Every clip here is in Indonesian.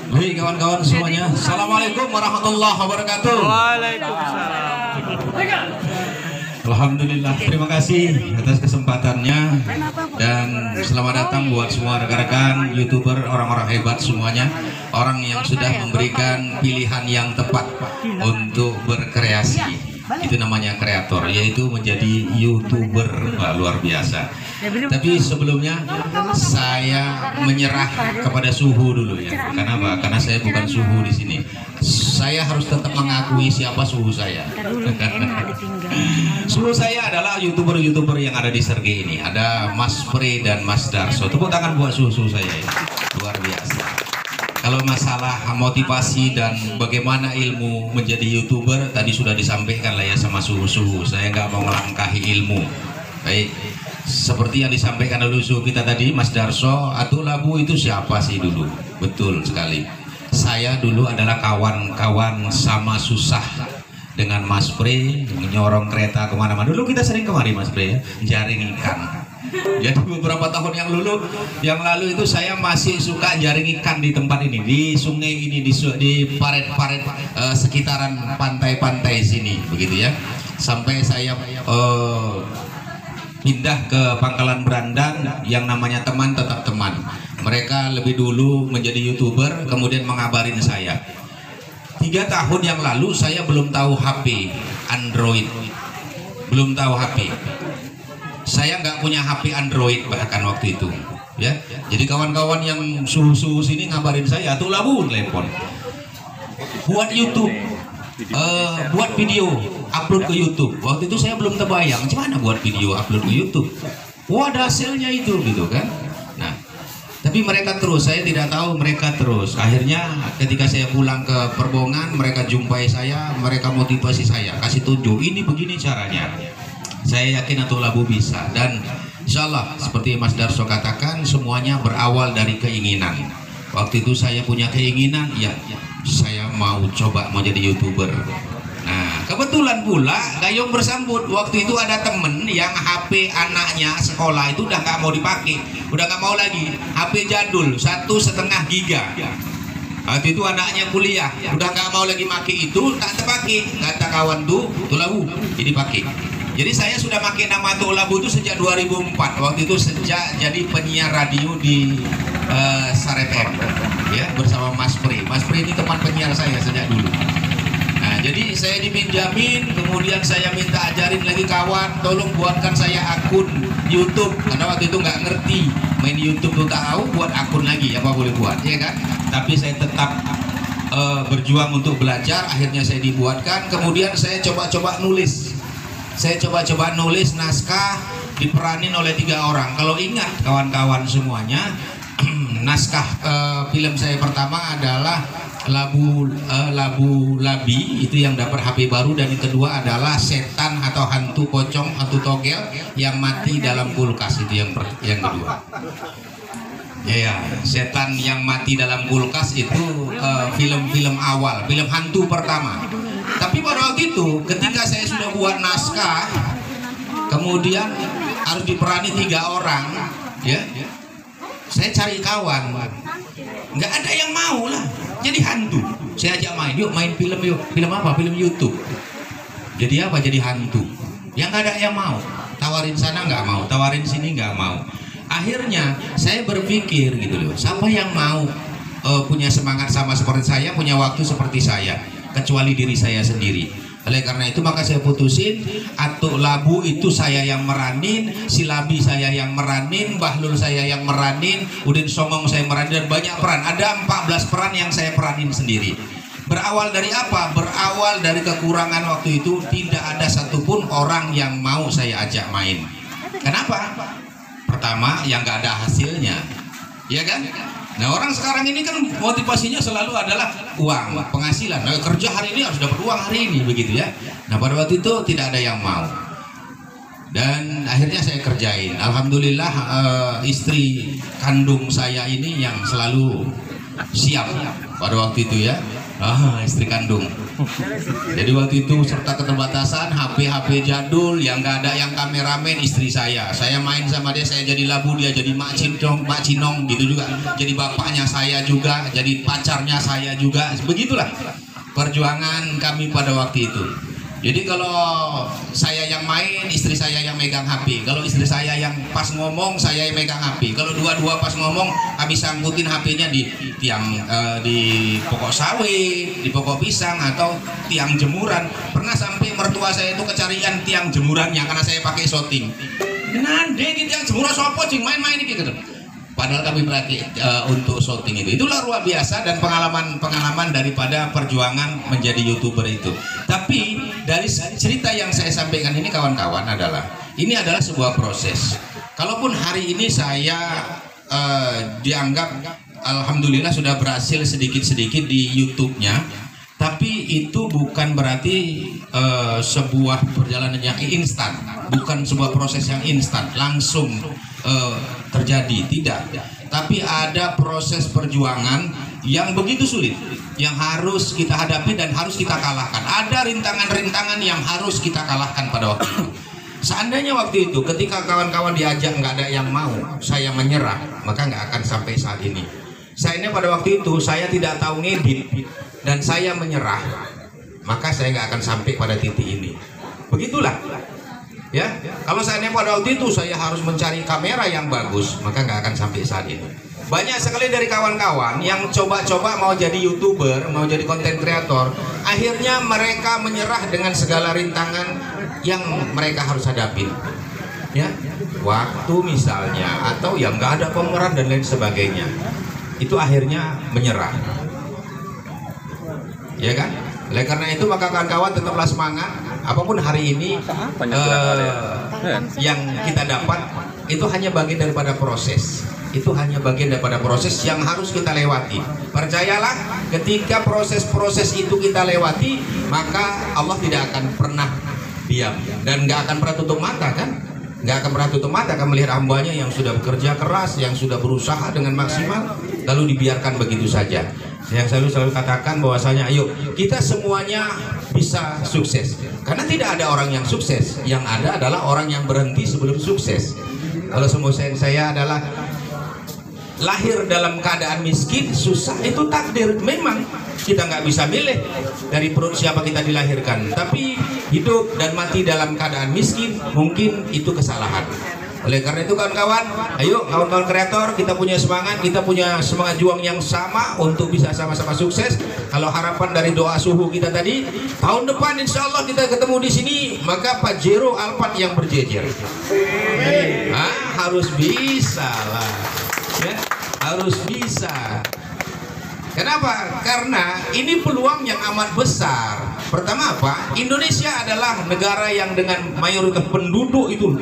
Baik kawan-kawan semuanya, Assalamualaikum warahmatullahi wabarakatuh. Waalaikumsalam. Alhamdulillah, terima kasih atas kesempatannya dan selamat datang buat semua rekan-rekan YouTuber, orang-orang hebat semuanya, orang yang sudah memberikan pilihan yang tepat untuk berkreasi. Itu namanya kreator, yaitu menjadi YouTuber. Wah, luar biasa. Tapi sebelumnya saya menyerah kepada suhu dulu ya. Karena apa? Karena saya bukan suhu di sini. Saya harus tetap mengakui siapa suhu saya. Suhu saya adalah YouTuber-YouTuber yang ada di Sergei ini. Ada Mas Pre dan Mas Darso. Tepuk tangan buat suhu saya ini. Luar biasa. Kalau masalah motivasi dan bagaimana ilmu menjadi YouTuber tadi sudah disampaikan lah ya sama suhu-suhu. Saya nggak mau melangkahi ilmu. Baik, seperti yang disampaikan oleh suhu kita tadi, Mas Darso, Atuk Labu itu siapa sih dulu? Betul sekali. Saya dulu adalah kawan-kawan sama susah dengan Mas Pre, menyorong kereta kemana-mana. Dulu kita sering kemari Mas Pre ya, jaring ikan. Jadi beberapa tahun yang lalu itu saya masih suka jaring ikan di tempat ini, di sungai ini, di paret-paret sekitaran pantai-pantai sini, begitu ya. Sampai saya pindah ke Pangkalan Brandang yang namanya Teman Tetap Teman. Mereka lebih dulu menjadi YouTuber, kemudian mengabarin saya. 3 tahun yang lalu saya belum tahu HP Android, belum tahu HP. Saya nggak punya HP Android bahkan waktu itu, ya. Jadi kawan-kawan yang suhu-suhu sini ngabarin saya, Atuk Labu telepon, buat YouTube, buat video, upload ke YouTube. Waktu itu saya belum terbayang, gimana buat video upload ke YouTube. Wah, ada hasilnya itu, gitu kan. Nah, tapi mereka terus, saya tidak tahu mereka terus. Akhirnya ketika saya pulang ke Perbongan, mereka jumpai saya, mereka motivasi saya, kasih tunjuk, ini begini caranya. Saya yakin Atuk Labu bisa, dan insya Allah seperti Mas Darso katakan, semuanya berawal dari keinginan. Waktu itu saya punya keinginan, ya saya mau coba mau jadi YouTuber. Nah, kebetulan pula gayung bersambut. Waktu itu ada temen yang HP anaknya sekolah itu udah nggak mau dipakai, udah nggak mau lagi, HP jadul 1,5 giga. Waktu itu anaknya kuliah, udah nggak mau lagi pakai itu, tak terpakai. Kata kawan tuh, Labu, ini pakai. Jadi saya sudah pakai nama Atuk Labu itu sejak 2004. Waktu itu sejak jadi penyiar radio di Sar FM, ya, bersama Mas Pre. Mas Pre ini teman penyiar saya sejak dulu. Nah, jadi saya dipinjamin, kemudian saya minta ajarin lagi kawan, tolong buatkan saya akun YouTube, karena waktu itu nggak ngerti main YouTube tuh, tahu buat akun lagi apa boleh buat, ya kan? Tapi saya tetap berjuang untuk belajar. Akhirnya saya dibuatkan, kemudian saya coba-coba nulis. Saya coba-coba nulis naskah, diperanin oleh 3 orang. Kalau ingat kawan-kawan semuanya, naskah film saya pertama adalah Labu Labi, itu yang dapat HP baru, dan yang kedua adalah setan atau hantu pocong, hantu togel yang mati dalam kulkas, itu yang kedua. Ya, setan yang mati dalam kulkas itu film-film awal, film hantu pertama. Tapi pada waktu itu ketika saya sudah buat naskah, kemudian harus diperani 3 orang, ya, saya cari kawan, nggak ada yang mau lah jadi hantu. Saya ajak main, yuk main film, yuk. Film apa? Film YouTube. Jadi apa? Jadi hantu. Yang nggak ada yang mau. Tawarin sana nggak mau, tawarin sini nggak mau. Akhirnya saya berpikir gitu loh, siapa yang mau punya semangat sama seperti saya, punya waktu seperti saya, kecuali diri saya sendiri. Oleh karena itu maka saya putusin, Atuk Labu itu saya yang meranin, si Labi saya yang meranin, Bahlul saya yang meranin, Udin Songong saya meranin, dan banyak peran. Ada 14 peran yang saya peranin sendiri. Berawal dari apa? Berawal dari kekurangan waktu itu, tidak ada satupun orang yang mau saya ajak main. Kenapa? Pertama, yang nggak ada hasilnya, ya kan? Nah, orang sekarang ini kan motivasinya selalu adalah uang, penghasilan. Nah, kerja hari ini harus dapat uang hari ini, begitu ya. Nah, pada waktu itu tidak ada yang mau. Dan akhirnya saya kerjain. Alhamdulillah istri kandung saya ini yang selalu siap pada waktu itu ya. Istri kandung. Jadi waktu itu serta keterbatasan HP jadul yang nggak ada yang kameramen istri saya main sama dia, saya jadi labu, dia jadi mak cinong gitu juga, jadi bapaknya saya juga, jadi pacarnya saya juga, begitulah perjuangan kami pada waktu itu. Jadi kalau saya yang main, istri saya yang megang HP. Kalau istri saya yang pas ngomong, saya yang megang HP. Kalau dua-dua pas ngomong, habis sangkutin HP-nya di tiang, di pokok sawit, di pokok pisang, atau tiang jemuran. Pernah sampai mertua saya itu kecarian tiang jemurannya karena saya pakai shooting. Nande di tiang jemuran sopo cing main-main ini gitu. Padahal kami berarti untuk shooting itu. Itulah luar biasa dan pengalaman daripada perjuangan menjadi YouTuber itu. Tapi dari cerita yang saya sampaikan ini kawan-kawan ini adalah sebuah proses. Kalaupun hari ini saya dianggap alhamdulillah sudah berhasil sedikit-sedikit di YouTube-nya, tapi itu bukan berarti sebuah perjalanan yang instan, bukan sebuah proses yang instan langsung terjadi, tidak. Tapi ada proses perjuangan yang begitu sulit, yang harus kita hadapi dan harus kita kalahkan. Ada rintangan-rintangan yang harus kita kalahkan pada waktu itu. Seandainya waktu itu ketika kawan-kawan diajak nggak ada yang mau, saya menyerah, maka nggak akan sampai saat ini. Saya ini pada waktu itu saya tidak tahu ngedit dan saya menyerah, maka saya nggak akan sampai pada titik ini. Begitulah. Ya, kalau seandainya pada waktu itu saya harus mencari kamera yang bagus, maka nggak akan sampai saat ini. Banyak sekali dari kawan-kawan yang coba-coba mau jadi YouTuber, mau jadi konten kreator, akhirnya mereka menyerah dengan segala rintangan yang mereka harus hadapi. Ya, waktu misalnya, atau yang nggak ada pemeran dan lain sebagainya, itu akhirnya menyerah. Ya kan? Oleh karena itu maka kawan-kawan tetaplah semangat. Apapun hari ini yang kita dapat itu hanya bagian daripada proses. Itu hanya bagian daripada proses yang harus kita lewati. Percayalah, ketika proses-proses itu kita lewati, maka Allah tidak akan pernah diam dan nggak akan pernah tutup mata, kan? Nggak akan pernah tutup mata akan melihat hambanya yang sudah bekerja keras, yang sudah berusaha dengan maksimal, lalu dibiarkan begitu saja. Yang selalu katakan bahwasanya ayo kita semuanya bisa sukses, karena tidak ada orang yang sukses, yang ada adalah orang yang berhenti sebelum sukses. Kalau semua saya adalah lahir dalam keadaan miskin, susah, itu takdir. Memang kita nggak bisa milih dari perut siapa kita dilahirkan, tapi hidup dan mati dalam keadaan miskin mungkin itu kesalahan. Oleh karena itu kawan-kawan, ayo kawan-kawan kreator, kita punya semangat juang yang sama untuk bisa sama-sama sukses. Kalau harapan dari doa suhu kita tadi, tahun depan insya Allah kita ketemu di sini, maka Pajero Alphard yang berjejer. Harus bisa lah, ya, harus bisa. Kenapa? Karena ini peluang yang amat besar. Pertama apa? Indonesia adalah negara yang dengan mayoritas penduduk itu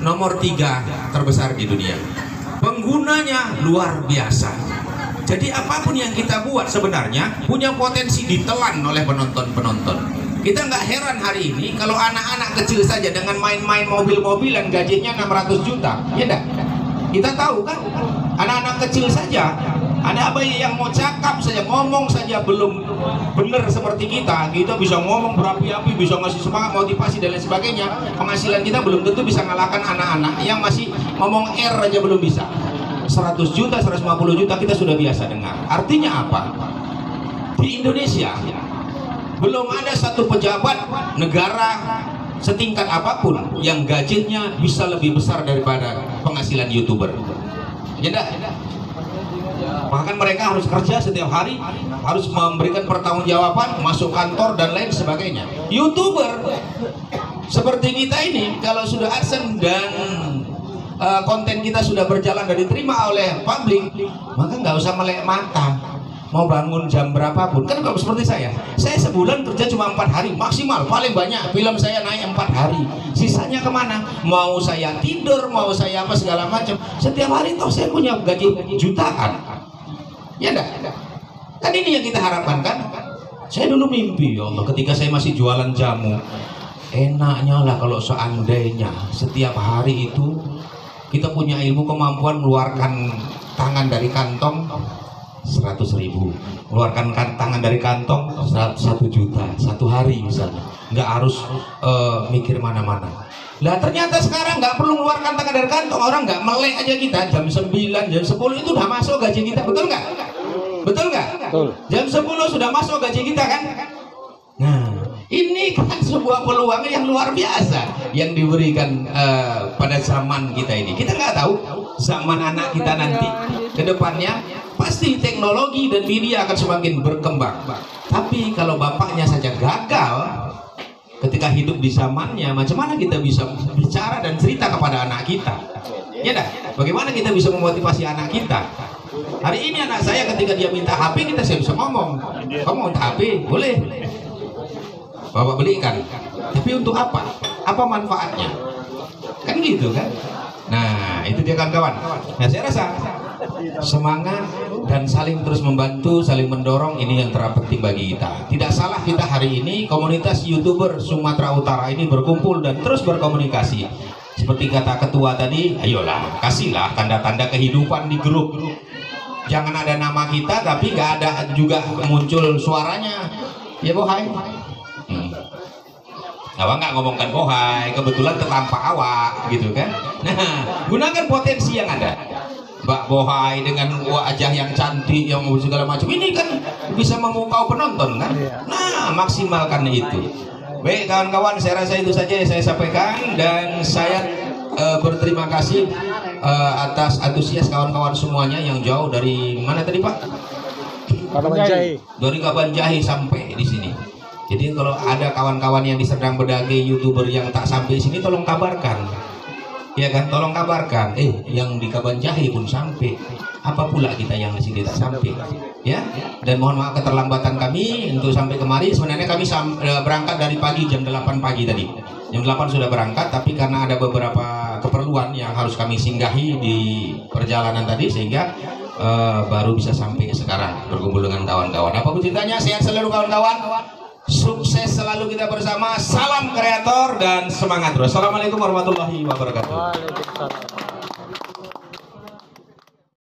nomor 3 terbesar di dunia. Penggunanya luar biasa. Jadi apapun yang kita buat sebenarnya punya potensi ditelan oleh penonton-penonton. Kita nggak heran hari ini kalau anak-anak kecil saja dengan main-main mobil-mobilan gadgetnya 600 juta. Ya enggak? Kita tahu kan? Anak-anak kecil saja, ada bayi yang mau cakap saja, ngomong saja belum benar seperti kita bisa ngomong berapi-api, bisa ngasih semangat, motivasi dan lain sebagainya. Penghasilan kita belum tentu bisa ngalahkan anak-anak yang masih ngomong R aja belum bisa. 100 juta, 150 juta kita sudah biasa dengar. Artinya apa? Di Indonesia belum ada satu pejabat negara setingkat apapun yang gajinya bisa lebih besar daripada penghasilan YouTuber. Ya enggak? Bahkan mereka harus kerja setiap hari, harus memberikan pertanggungjawaban, masuk kantor dan lain sebagainya. YouTuber seperti kita ini kalau sudah AdSense dan konten kita sudah berjalan dan diterima oleh publik, maka nggak usah melek mata. Mau bangun jam berapapun, kan kalau seperti saya sebulan kerja cuma 4 hari maksimal, paling banyak film saya naik 4 hari, sisanya kemana? Mau saya tidur, mau saya apa segala macam, setiap hari toh saya punya gaji jutaan. Ya enggak? Kan ini yang kita harapkan kan? Saya dulu mimpi, ya Allah, ketika saya masih jualan jamu, enaknya lah kalau seandainya setiap hari itu kita punya ilmu kemampuan mengeluarkan tangan dari kantong, 100.000, keluarkan tangan dari kantong 1 juta satu hari misalnya, nggak harus mikir mana-mana. Lah ternyata sekarang nggak perlu mengeluarkan tangan dari kantong, orang nggak melek aja kita jam 9, jam 10 itu udah masuk gaji kita, betul nggak? Betul nggak? Jam 10 sudah masuk gaji kita kan? Nah, ini kan sebuah peluang yang luar biasa yang diberikan pada zaman kita ini. Kita nggak tahu zaman anak kita nanti ke depannya pasti teknologi dan media akan semakin berkembang. Tapi kalau bapaknya saja gagal ketika hidup di zamannya, macam mana kita bisa bicara dan cerita kepada anak kita? Ya dah, bagaimana kita bisa memotivasi anak kita? Hari ini anak saya ketika dia minta HP, saya bisa ngomong, kamu mau HP? Boleh, bapak belikan. Tapi untuk apa? Apa manfaatnya? Kan gitu kan? Nah, itu dia kawan-kawan. Nah, saya rasa semangat dan saling terus membantu, saling mendorong, ini yang terpenting bagi kita. Tidak salah kita hari ini komunitas YouTuber Sumatera Utara ini berkumpul dan terus berkomunikasi. Seperti kata ketua tadi, ayolah kasihlah tanda-tanda kehidupan di grup. Jangan ada nama kita tapi nggak ada juga muncul suaranya. Ya bohai. Awak nggak ngomongkan bohai, kebetulan tertampak awak gitu kan. Nah, gunakan potensi yang ada. Mbak Bohai dengan wajah yang cantik, yang segala macam, ini kan bisa memukau penonton kan. Nah, maksimalkan itu. Baik kawan-kawan, saya rasa itu saja yang saya sampaikan, dan saya berterima kasih atas antusias kawan-kawan semuanya yang jauh dari mana tadi Pak? Kabanjahe. Dari Kabanjahe sampai di sini. Jadi kalau ada kawan-kawan yang diserang berbagai YouTuber yang tak sampai sini, tolong kabarkan. Ya kan, tolong kabarkan. Yang di Kabanjahe pun sampai. Apa pula kita yang di sini tak sampai? Ya. Dan mohon maaf keterlambatan kami untuk sampai kemari. Sebenarnya kami berangkat dari pagi jam 8 pagi tadi. Jam 8 sudah berangkat, tapi karena ada beberapa keperluan yang harus kami singgahi di perjalanan tadi, sehingga baru bisa sampai sekarang berkumpul dengan kawan-kawan. Apapun ceritanya, sehat selalu kawan-kawan. Sukses selalu kita bersama. Salam kreator dan semangat terus. Assalamualaikum warahmatullahi wabarakatuh. Waalaikumsalam.